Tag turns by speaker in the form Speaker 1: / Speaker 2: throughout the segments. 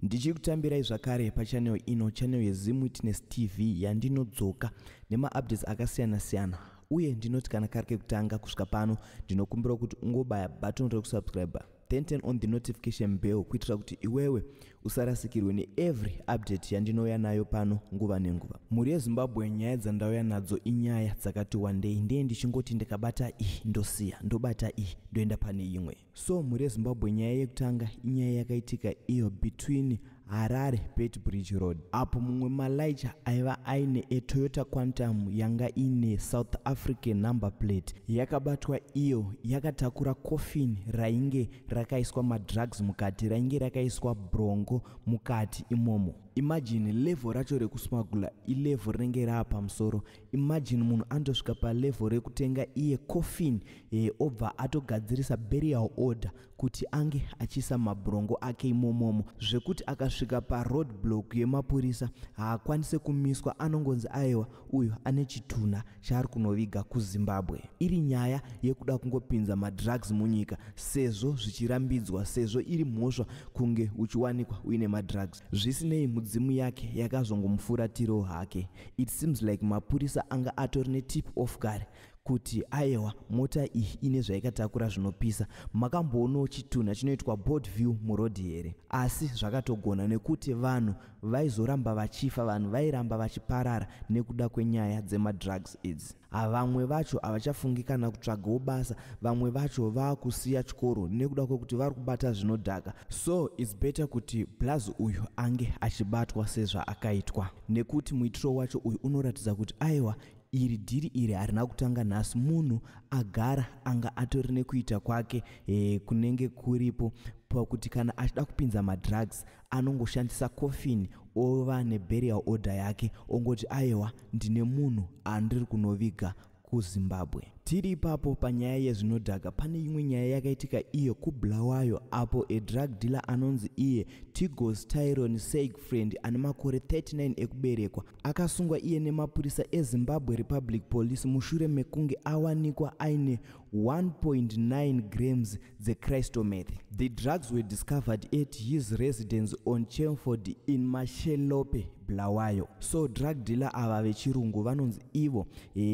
Speaker 1: Ndichikutambirai zvakare pachannel ino, channel yeZim Witness TV yandinodzoka nema-updates akasiyana-siyana. Uye ndinoti kana kari kekutanga kusvika pano ndinokumbira kuti ungobaya button rekusubscribe, then turn on the notification bell kuitira kuti iwewe usarasikirwe neevery update yandinouya nayo pano nguva nenguva. Muri yeZimbabwe nyaya dzandauya nadzo inyaya dzakati wandei, ndiye ndichingoti ndikabata iyi ndosiya, ndobata iyi ndoenda pane imwe. So muri yeZimbabwe nyaya yekutanga inyaya yakaitika iyo between Harare Beitbridge Road, apo mumwe malaicha aiva aine Toyota Quantum yanga ine South African number plate yakabatwa. Iyo yakatakura coffin rainge rakaiswa madrugs mukati, rainge rakaiswa brongo mukati imomo. Imagine level racho rekusmagula ilevel rinenge rapamusoro. Imagine munhu andosvika palevel rekutenga iye coffin obva atogadzirisa burial order kuti ange achisa mabrongo ake imomomo, zvekuti akasvika paroad block yemapurisa haakwanise kumiswa, anongonzi aiwa uyu ane chituna chaari kunoviga kuZimbabwe. Iri nyaya yekuda kungopinza madrugs munyika, sezvo zvichirambidzwa, sezvo iri mhosva kunge uchiwanikwa uine madrugs. Zvisinei mudzimu yake yakazongomufuratiriro hake. It seems like mapurisa anga atori netip off kare kuti aiwa mota iyi ine zvaikatakura zvinopisa, makamboonawo chituna chinoitwa board view murodhi here? Asi zvakatogona nekuti vanhu vaizoramba vachifa, vanhu vairamba vachiparara nekuda kwenyaya dzemadrugs idzi. Vamwe vacho havachafungi kana kutsvagawo basa, vamwe vacho vaakusiya chikoro nekuda kwekuti vari kubata zvinodhaka. So it's better kuti Blazi uyu ange achibatwa sezvaakaitwa, nekuti muitiro wacho uyu unoratidza kuti aiwa iri dhiri iri harina kutanga nhasi. Munhu agara anga atori nekuita kwake kunenge kuripo pakuti kana achida kupinza madrugs anongoshandisa coffin ova neburial order yake, ongoti aiwa ndine munhu andiri kunoviga kuZimbabwe. Tiri ipapo panyaya yezvinodhaka, pane imwe nyaya yakaitika iyo kuBulawayo, apo drug dealer anonzi iye Tigos Tyrone Seigfriend ane makore 39 ekuberekwa akasungwa iye nemapurisa eZimbabwe Republic Police mushure mekunge awanikwa aine 1.9 grams crystal meth. The drugs were discovered at his residence on Chelmford in Mashelope, Bulawayo. So drug dealer ava vechirungu vanonzi ivo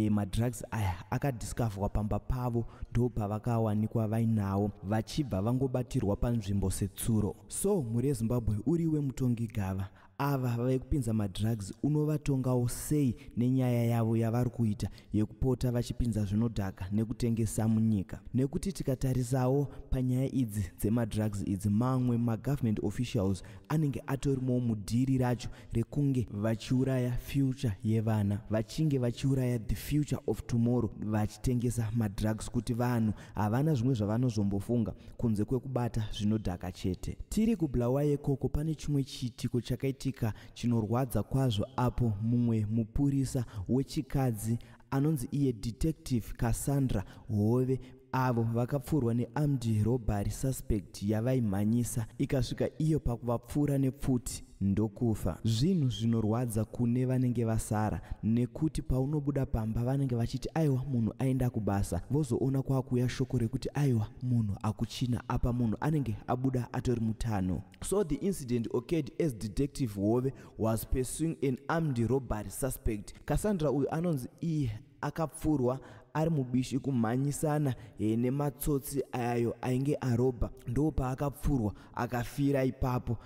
Speaker 1: madrugs aya akadiscoverwa pamba pavo, ndo pavakawanikwa vainawo vachibva vangobatirwa panzvimbo setsuro. So muri yeZimbabwe uriwe mutongi gava, ava vaikupinza madrugs unovatongawo sei nenyaya yavo yavari kuita yekupota vachipinza zvinodhaka nekutengesa munyika? Nekuti tikatarisawo panyaya idzi dzemadrugs idzi, mamwe magovernment officials anenge atorimowo mudhiri racho rekunge vachiuraya future yevana, vachinge vachiuraya the future of tomorrow vachitengesa madrugs, kuti vanhu havana zvimwe zvavanozombofunga kunze kwekubata zvinodhaka chete. Tiri kuBulawayo ikoko pane chimwe chiitiko chakaitika chinorwadza kwazvo, apo mumwe mupurisa wechikadzi anonzi iye Detective Cassandra Hove avo vakapfurwa nearmed robbery suspect yavaimhanyisa, ikasvika iyo pakuvapfura nepfuti ndokufa. Zvinhu zvinorwadza kune vanenge vasara, nekuti paunobuda pamba vanenge vachiti aiwa munhu aenda kubasa, vozoona kwakuya shoko rekuti aiwa munhu akuchina, apa munhu anenge abuda atori mutano. So the incident occurred as Detective Hove was pursuing an armed robbery suspect. Cassandra uyu anonzi iye akapfurwa ari mubishi kumhanyisana nematsotsi ayo ainge arobha, ndo paakapfurwa akafira ipapo.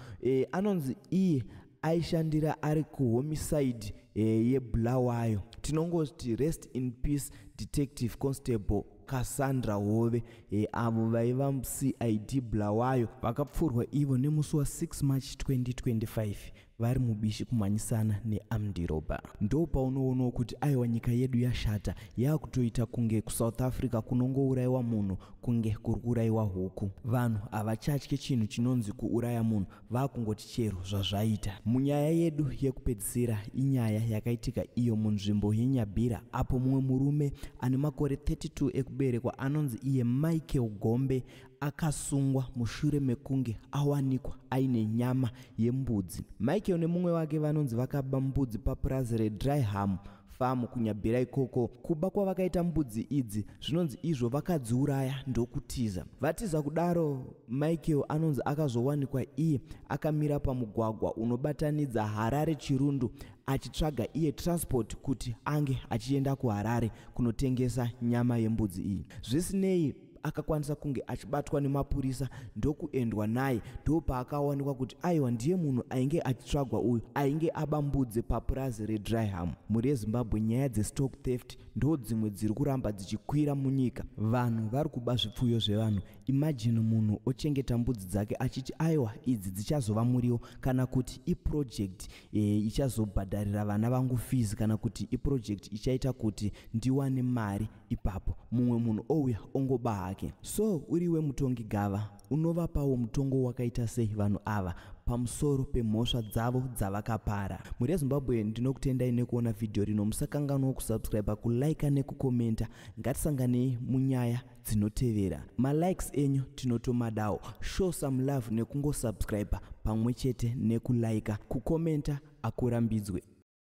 Speaker 1: Anonzi iye aishandira ari kuhomicide yeBulawayo. Tinongoti rest in peace Detective Constable Cassandra Hove. Avo vaiva CID Bulawayo vakapfurwa ivo nemusi wa6 March 2025 vari mubishi kumhanyisana nearmed robber. Ndo paunoonawo kuti aiwa nyika yedu yashata, yakutoita kunge kuSouth Africa kunongourayiwa munhu kunge kuri kuurayiwa huku. Vanhu havachatye chinhu chinonzi kuuraya munhu, vakungoti chero zvazvaita. Munyaya yedu yekupedzisira inyaya yakaitika iyo munzvimbo yeNyabhira, apo mumwe murume ane makore 32 ekuberekwa anonzi iye Michael Gombe akasungwa mushure mekunge awanikwa aine nyama yembudzi. Michael nemumwe wake vanonzi vakaba mbudzi papurazi reDryham kumafamu kunyabhira ikoko. Kuba kwavakaita mbudzi idzi zvinonzi izvo vakadziuraya ndokutiza. Vatiza kudaro, Michael anonzi akazowanikwa iye akamira pamugwagwa unobatanidza Harare Chirundu achitsvaga iye transport kuti ange achienda kuHarare kunotengesa nyama yembudzi iyi. Zvisinei akakwanisa kunge achibatwa nemapurisa ndokuendwa naye, ndopaakawanikwa kuti aiwa ndiye munhu ainge achitsvagwa uyu ainge aba mbudzi papurazi reDryham. Muri yeZimbabwe nyaya dzestock theft ndo dzimwe dziri kuramba dzichikwira munyika. Vanhu vari kuba zvipfuyo zvevanhu. Imagine munhu ochengeta mbudzi dzake achiti aiwa idzi dzichazova muriwo, kana kuti iproject ichazobhadharira vana vangu fees, kana kuti iproject ichaita kuti ndiwane mari ipapo. Mumwe munhu ouya ongoba hake. So uriwe mutongi gava, unovapawo mutongo wakaita sei vanhu ava pamusoro pemhosva dzavo dzavakapara. Muri yeZimbabwe ndinokutendai nekuona video rino. Musakanganwa kusubscribe, kulike nekukomenta. Ngatisanganei munyaya dzinotevera. Malikes enyu tinotomadawo. Show some love nekungosubscribe pamwe chete nekulike. Kukomenta akurambidzwe.